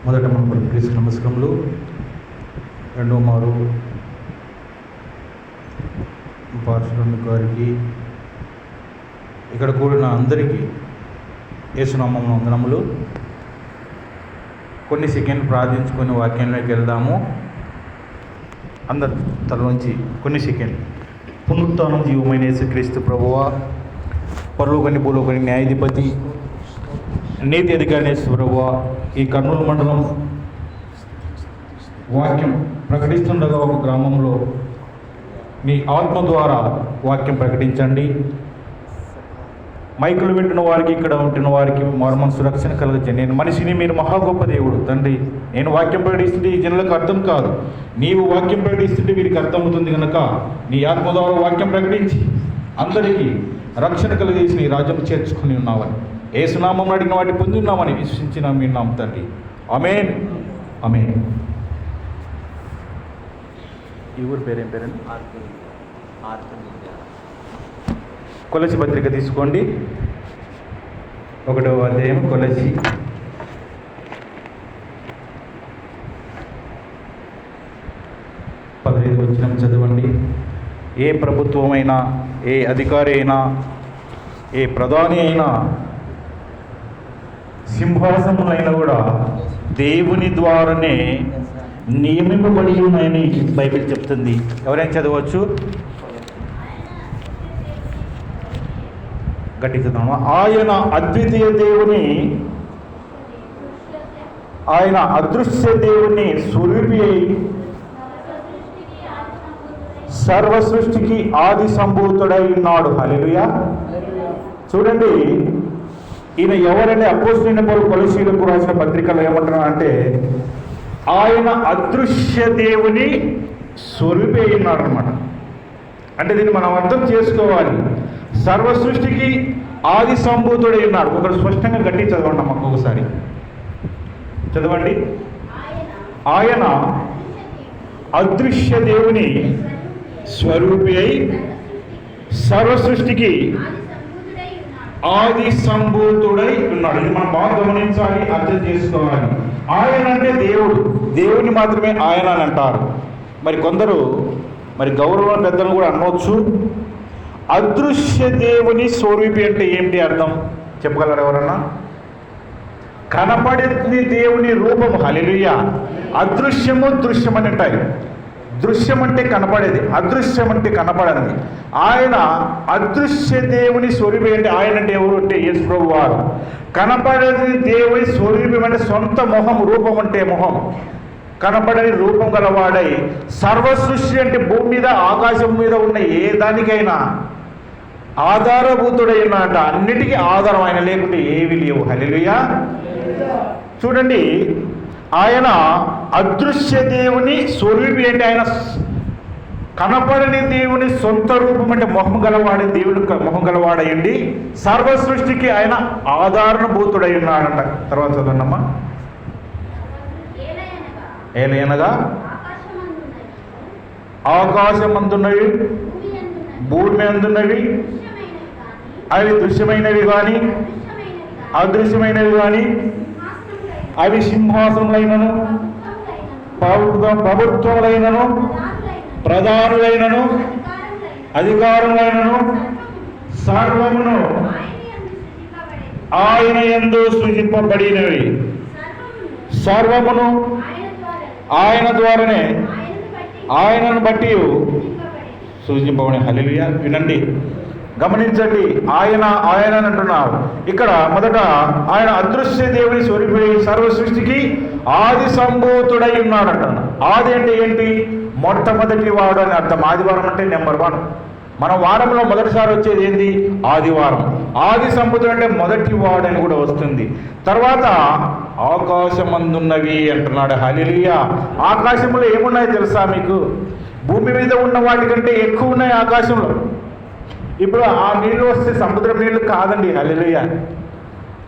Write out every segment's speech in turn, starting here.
మొదట మన క్రీస్తు నమస్కారములు. రెండో మారు పార్శ్వమి గారికి, ఇక్కడ కూడిన అందరికీ యేసునామమున వందనములు. కొన్ని సెకండ్లు ప్రార్థించుకొని వాక్యంలోకి వెళ్దాము. అందరు తలలోంచి కొన్ని సెకండ్లు. పునరుత్థానం జీవమైన యేసుక్రీస్తు ప్రభువా, పరలోకని భూలోకని న్యాయాధిపతి, నీతి అధికారి ప్రభువా, ఈ కర్నూలు మండలం వాక్యం ప్రకటిస్తుండగా ఒక గ్రామంలో మీ ఆత్మ ద్వారా వాక్యం ప్రకటించండి. మైకులు వింటున్న వారికి, ఇక్కడ ఉంటున్న వారికి మారుమనసు రక్షణ కలగచ్చండి. నేను మనిషిని, మీరు మహా గొప్ప దేవుడు తండ్రి. నేను వాక్యం ప్రకటిస్తుంటే ఈ జనులకు అర్థం కాదు, నీవు వాక్యం ప్రకటిస్తుంటే వీరికి అర్థమవుతుంది కనుక నీ ఆత్మ ద్వారా వాక్యం ప్రకటించి అందరికీ రక్షణ కలిగేసి నీ రాజ్యం చేర్చుకుని ఉన్నావని, యేసునామం అడిగిన వాటిని పొంది ఉన్నామని విశ్వసించిన మీ నామం తండ్రి. ఆమేన్, ఆమేన్. ఈ ఊరి పేరేం పేరండి? కొలసి పత్రిక తీసుకోండి. 1వ అధ్యాయం కొలసి 15వ వచనం చదవండి. ఏ ప్రభుత్వమైనా, ఏ అధికారి అయినా, ఏ ప్రధాని అయినా, సింహాసనములైనా కూడా దేవుని ద్వారానే నియమింపబడి ఉన్నాయని బైబిల్ చెప్తుంది. ఎవరైనా చదవచ్చు? గట్టి చదువు. ఆయన అద్వితీయ దేవుని, ఆయన అదృశ్య దేవుని స్వరూపి అయి సర్వ సృష్టికి ఆది సంభూతుడై ఉన్నాడు. హల్లెలూయా. చూడండి, ఈయన ఎవరంటే అపోస్తలుడైన పౌలు కొలస్సీయులకు రాసిన పత్రికలో ఏమంటున్నా అంటే, ఆయన అదృశ్య దేవుని స్వరూపి అయి ఉన్నాడు అనమాట. అంటే దీన్ని మనం అర్థం చేసుకోవాలి. సర్వ సృష్టికి ఆది సంభూతుడై ఉన్నాడు. ఒకరు స్పష్టంగా గట్టి చదవండి మాకు ఒకసారి చదవండి. ఆయన అదృశ్య దేవుని స్వరూపి అయి సర్వ సృష్టికి ఆది సంభూతుడై ఉన్నాడు. ఇది మనం బాగా గమనించాలి, అర్థం చేసుకోవాలి. ఆయన అంటే దేవుడు, దేవుని మాత్రమే ఆయన అని అంటారు. మరి కొందరు గౌరవ పెద్దలు కూడా అనవచ్చు. అదృశ్య దేవుని స్వరూపి అంటే ఏమిటి అర్థం చెప్పగలరు ఎవరన్నా? కనపడేది దేవుని రూపము. హల్లెలూయా. అదృశ్యము, దృశ్యం అని ఉంటాయి. దృశ్యం అంటే కనపడేది, అదృశ్యం అంటే కనపడనిది. ఆయన అదృశ్య దేవుని స్వరూపి అంటే ఆయన అంటే ఎవరు అంటే యేసు ప్రభువు వారు. కనపడేది దేవుని స్వరూపం అంటే సొంత మొహం, రూపం అంటే మొహం, కనపడని రూపం గలవాడై సర్వ సృష్టి అంటే భూమి మీద, ఆకాశం మీద ఉన్న ఏ దానికైనా ఆధారభూతుడైనట. అన్నిటికీ ఆధారం ఆయన లేకుంటే ఏవి లేవు. హల్లెలూయా. చూడండి, ఆయన అదృశ్య దేవుని స్వరూపి అంటే ఆయన కనపడని దేవుని సొంత రూపం అంటే మొహం గలవాడే, దేవుని మొహం గలవాడయండి సర్వ సృష్టికి ఆయన ఆధారభూతుడై ఉన్నాడంట. తర్వాత చదవమ్మా. ఏలయనగా ఆకాశమందున్నవి, భూమి అందున్నవి, అవి దృశ్యమైనవి కానీ అదృశ్యమైనవి కానీ, అవి సింహాసనములైనను, ప్రభుత్వములైనను, ప్రధానులైనను, అధికారములైనను, సర్వమును ఆయన యందు సృజింపబడినవి. సర్వమును ఆయన ద్వారానే, ఆయనను బట్టి సూచింపబడి. హల్లెలూయా. వినండి, గమనించండి. ఆయన ఆయన అని అంటున్నారు. ఇక్కడ మొదట ఆయన అదృశ్య దేవుని స్వరూపి సర్వ సృష్టికి ఆది సంభూతుడై ఉన్నాడు అంటున్నాడు. ఆది అంటే ఏంటి? మొట్టమొదటి వాడు అని అర్థం. ఆదివారం అంటే నెంబర్ 1. మన వారంలో మొదటిసారి వచ్చేది ఏంది? ఆదివారం. ఆది సంభూతుడు అంటే మొదటి వాడు అని కూడా వస్తుంది. తర్వాత ఆకాశమందున్నవి అంటున్నాడు. హల్లెలూయా. ఆకాశంలో ఏమున్నాయో తెలుసా మీకు? భూమి మీద ఉన్న వాటికంటే ఎక్కువ ఉన్నాయి ఆకాశంలో. ఇప్పుడు ఆ నీళ్ళు వస్తే సముద్రం నీళ్ళు కాదండి. హల్లెలూయా.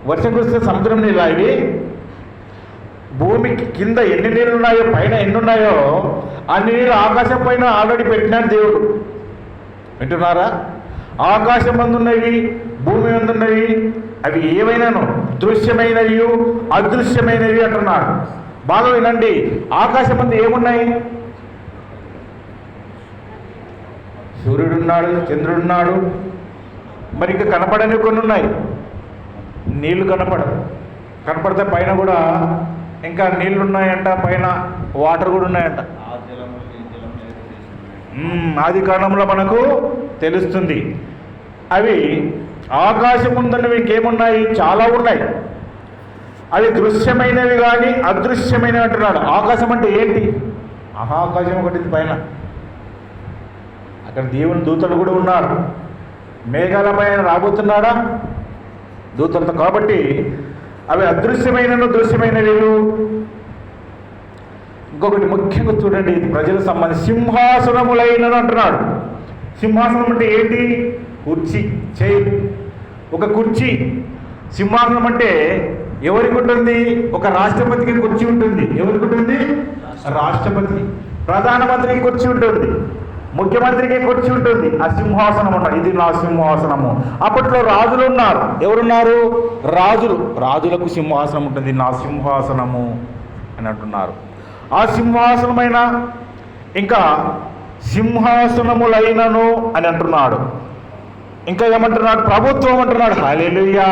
వర్షం కురిస్తే సముద్రం నీళ్ళు అవి. భూమికి కింద ఎన్ని నీళ్ళు ఉన్నాయో, పైన ఎన్ని ఉన్నాయో అన్ని నీళ్ళు ఆకాశం పైన ఆల్రెడీ పెట్టినాడు దేవుడు. వింటున్నారా? ఆకాశం అందున్నవి, భూమి అందున్నవి, అవి ఏవైనాను దృశ్యమైనవి, అదృశ్యమైనవి అంటున్నాడు. బాగా వినండి. ఆకాశం అందు ఏమున్నాయి? సూర్యుడున్నాడు, చంద్రుడున్నాడు, మరి ఇంకా కనపడని కొన్ని ఉన్నాయి. నీళ్లు కనపడితే పైన కూడా ఇంకా నీళ్లు ఉన్నాయంట, పైన వాటర్ కూడా ఉన్నాయంట. ఆది కారణంలో మనకు తెలుస్తుంది. అవి ఆకాశం ఉందన్నవి ఇంకేమున్నాయి? చాలా ఉన్నాయి. అవి దృశ్యమైనవి కానీ అదృశ్యమైనవి అంటున్నాడు. ఆకాశం అంటే ఏంటి? మహాకాశం ఒకటి పైన, అక్కడ దేవుని దూతలు కూడా ఉన్నారు. మేఘాల పైన రాబోతున్నాడా దూతలతో. కాబట్టి అవి అదృశ్యమైనను దృశ్యమైనవి. ఇంకొకటి ముఖ్యంగా చూడండి, ఇది ప్రజలకు సంబంధించి సింహాసనములైనను అంటున్నాడు. సింహాసనం అంటే ఏంటి? కుర్చీ, చైర్, ఒక కుర్చీ. సింహాసనం అంటే ఎవరికి ఉంటుంది? ఒక రాష్ట్రపతికి కుర్చీ ఉంటుంది. ఎవరికి ఉంటుంది? రాష్ట్రపతి. ప్రధానమంత్రికి కుర్చీ ఉంటుంది, ముఖ్యమంత్రికి కుర్చీ ఉంటుంది. ఆ సింహాసనం అన్నారు, ఇది నా సింహాసనము. అప్పట్లో రాజులు ఉన్నారు. ఎవరున్నారు? రాజులకు సింహాసనం ఉంటుంది, నా సింహాసనము అని అంటున్నారు. ఆ సింహాసనమైన ఇంకా సింహాసనములైనను అని అంటున్నాడు. ఇంకా ఏమంటున్నాడు? ప్రభుత్వం అంటున్నాడు. హల్లెలూయా.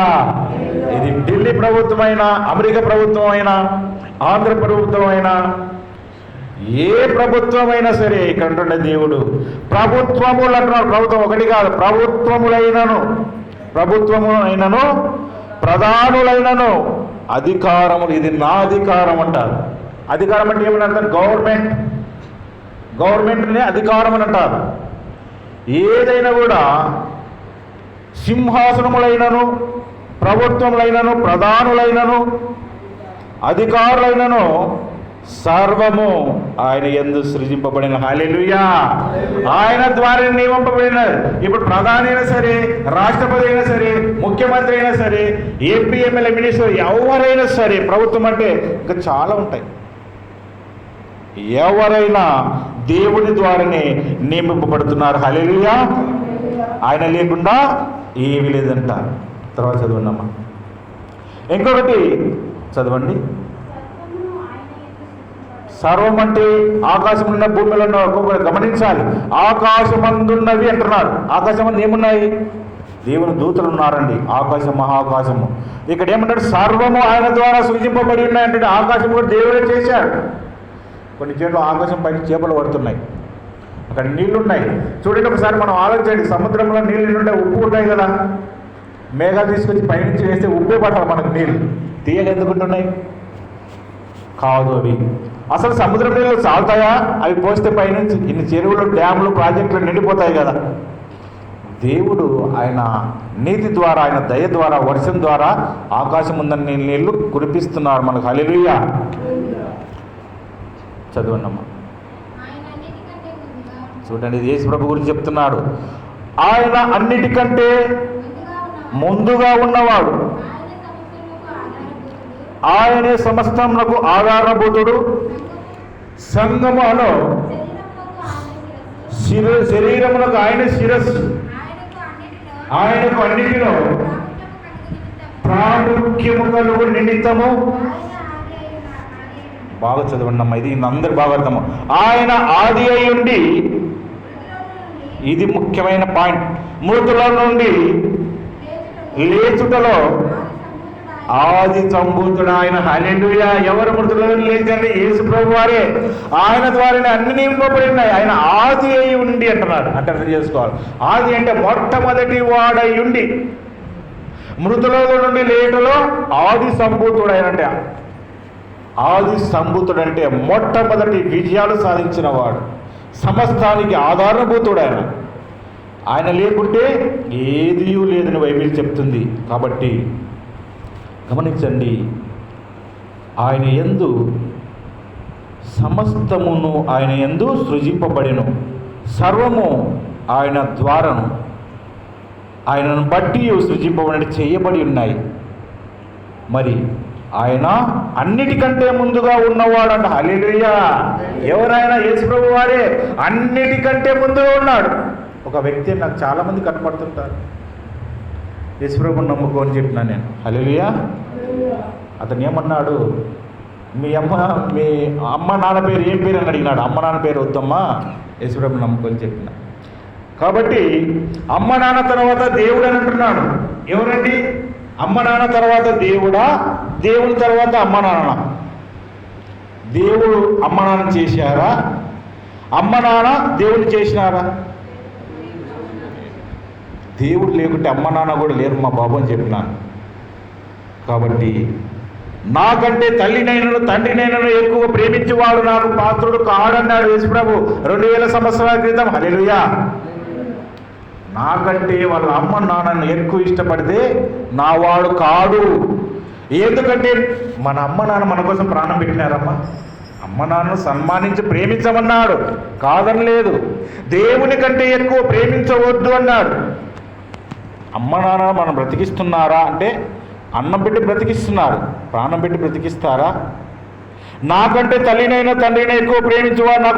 ఇది ఢిల్లీ ప్రభుత్వమైనా, అమెరికా ప్రభుత్వమైనా, ఆంధ్ర ప్రభుత్వమైనా, ఏ ప్రభుత్వమైనా సరే ఇక్కడ ఉంటుండే దేవుడు ప్రభుత్వములు అంటున్నాడు. ప్రభుత్వం ఒకటి కాదు, ప్రభుత్వములైనను ప్రధానులైనను అధికారములు, ఇది నా అధికారం అంటారు. అధికారం అంటే ఏమని అంటారు? గవర్నమెంట్ని అధికారం అని అంటారు. ఏదైనా కూడా సింహాసనములైనను, ప్రభుత్వములైనను, ప్రధానులైనను, అధికారులైనను సర్వము ఆయన యందు సృజింపబడిన. హల్లెలూయా. ఆయన ద్వారా నియమింపబడినది. ఇప్పుడు ప్రధాని అయినా సరే, రాష్ట్రపతి అయినా సరే, ముఖ్యమంత్రి అయినా సరే, ఎంపీ, ఎమ్మెల్యే, మినిస్టర్ ఎవరైనా సరే, ప్రభుత్వం అంటే ఇంకా చాలా ఉంటాయి. ఎవరైనా దేవుని ద్వారానే నియమింపబడుతున్నారు. హల్లెలూయా. ఆయన లేకుండా ఏమీ లేదంట. తర్వాత చదవండమ్మా. ఇంకొకటి చదవండి. సర్వం అంటే ఆకాశం ఉన్న భూమిలో ఉన్న గమనించాలి. ఆకాశమందున్నవి అంటున్నాడు. ఆకాశమందు ఏమున్నాయి? దేవుని దూతలు ఉన్నారండి. ఆకాశం, మహాకాశము. ఇక్కడ ఏమంటాడు? సర్వము ఆయన ద్వారా సృజింపబడి ఉన్నాయంటే ఆకాశం కూడా దేవుడే చేశాడు. కొన్ని చోట్ల ఆకాశం పైన చేపలు పడుతున్నాయి, అక్కడ నీళ్లు ఉన్నాయి. చూడండి ఒకసారి మనం ఆలోచించండి. సముద్రంలో నీళ్ళు ఉంటే ఉప్పు ఉంటాయి కదా, మేఘాలు తీసుకొచ్చి పైనుంచి వేస్తే ఉప్పే పట్టాలి మనకు. నీళ్ళు తీయగా ఎందుకుంటున్నాయి? కాదు, అవి అసలు సముద్ర నీళ్ళు సాగుతాయా? అవి పోస్తే పైనుంచి ఇన్ని చెరువులు, డ్యాములు, ప్రాజెక్టులు నిండిపోతాయి కదా. దేవుడు ఆయన నీతి ద్వారా, ఆయన దయ ద్వారా, వర్షం ద్వారా ఆకాశం ఉందని నీళ్లు కురిపిస్తున్నారు మనకు. హల్లెలూయా. చదవండమ్మా. చూడండి, యేసు ప్రభు గురించి చెప్తున్నాడు. ఆయన అన్నిటికంటే ముందుగా ఉన్నవాడు, ఆయనే సమస్తమునకు ఆధారభూతుడు, సంగములో శరీరమునకు ఆయన శిరస్సు, ఆయనకు అన్నిటిలో ప్రాముఖ్యము కలుగు నిమిత్తము. బాగా చదవండి అమ్మా, ఇది అందరు బాగా అర్థము. ఆయన ఆది అయి ఉండి, ఇది ముఖ్యమైన పాయింట్, మృతుల నుండి లేచుటలో ఆది సంభూతుడు ఆయన. హల్లెలూయా. ఎవరు మృతుల నుండి లేచండి? యేసు ప్రభు వారే. ఆయన ద్వారానే అన్ని నింపబడి ఉన్నాయి. ఆయన ఆది అయి ఉండి అంటున్నాడు. అంటే అర్థం చేసుకోవాలి. ఆది అంటే మొట్టమొదటి వాడై ఉండి, మృతుల నుండి లేటులో ఆది సంభూతుడు ఆయన. ఆది సంభూతుడు అంటే మొట్టమొదటి విజయాలు సాధించిన వాడు, సమస్తానికి ఆధారభూతుడు ఆయన. ఆయన లేకుంటే ఏదీ లేదని బైబిల్ చెప్తుంది. కాబట్టి గమనించండి, ఆయన యందు సమస్తమును ఆయన యందు సృజింపబడెను, సర్వము ఆయన ద్వారాను ఆయనను బట్టి సృజింపబడి చేయబడి ఉన్నాయి. మరి ఆయన అన్నిటికంటే ముందుగా ఉన్నవాడు. హల్లెలూయా. ఎవరైనా యేసు ప్రభు వారే అన్నిటికంటే ముందుగా ఉన్నాడు. ఒక వ్యక్తి నాకు చాలామంది కనపడుతుంటారు, యేసు ప్రభుని నమ్ముకో అని చెప్పినా నేను. హల్లెలూయా. అతను ఏమన్నాడు? మీ అమ్మ నాన్న పేరు ఏం పేరు అని అడిగినాడు. అమ్మ నాన్న పేరు వద్దమ్మా, యేసుప్రభు నమ్ముకొని చెప్పిన. కాబట్టి అమ్మ నాన్న తర్వాత దేవుడు అని అంటున్నాడు. ఎవరండి? అమ్మ నాన్న తర్వాత దేవుడా, దేవుని తర్వాత అమ్మ నాన్న? దేవుడు అమ్మ నాన్న చేశారా, అమ్మ నాన్న దేవుని చేసినారా? దేవుడు లేకుంటే అమ్మ నాన్న కూడా లేరు మా బాబు అని చెప్పినాను. కాబట్టి నాకంటే తల్లినైనను తండ్రినైనను ఎక్కువ ప్రేమించేవాడు నాకు పాత్రుడు కాడన్నాడు యేసుప్రభు 2000 సంవత్సరాల క్రితం. హల్లెలూయా. నాకంటే వాళ్ళ అమ్మ నాన్నను ఎక్కువ ఇష్టపడితే నా వాడు కాడు. ఎందుకంటే మన అమ్మ నాన్న మన కోసం ప్రాణం పెట్టినారమ్మా. అమ్మ నాన్నను సన్మానించి ప్రేమించమన్నాడు, కాదని లేదు. దేవుని కంటే ఎక్కువ ప్రేమించవద్దు అన్నాడు. అమ్మ నాన్న మనం బ్రతికిస్తున్నారా అంటే అన్నం పెట్టి బ్రతికిస్తున్నారు, ప్రాణం పెట్టి బ్రతికిస్తారా? నాకంటే తల్లినైనా తండ్రినైనా ఎక్కువ ప్రేమించేవాడు నాకు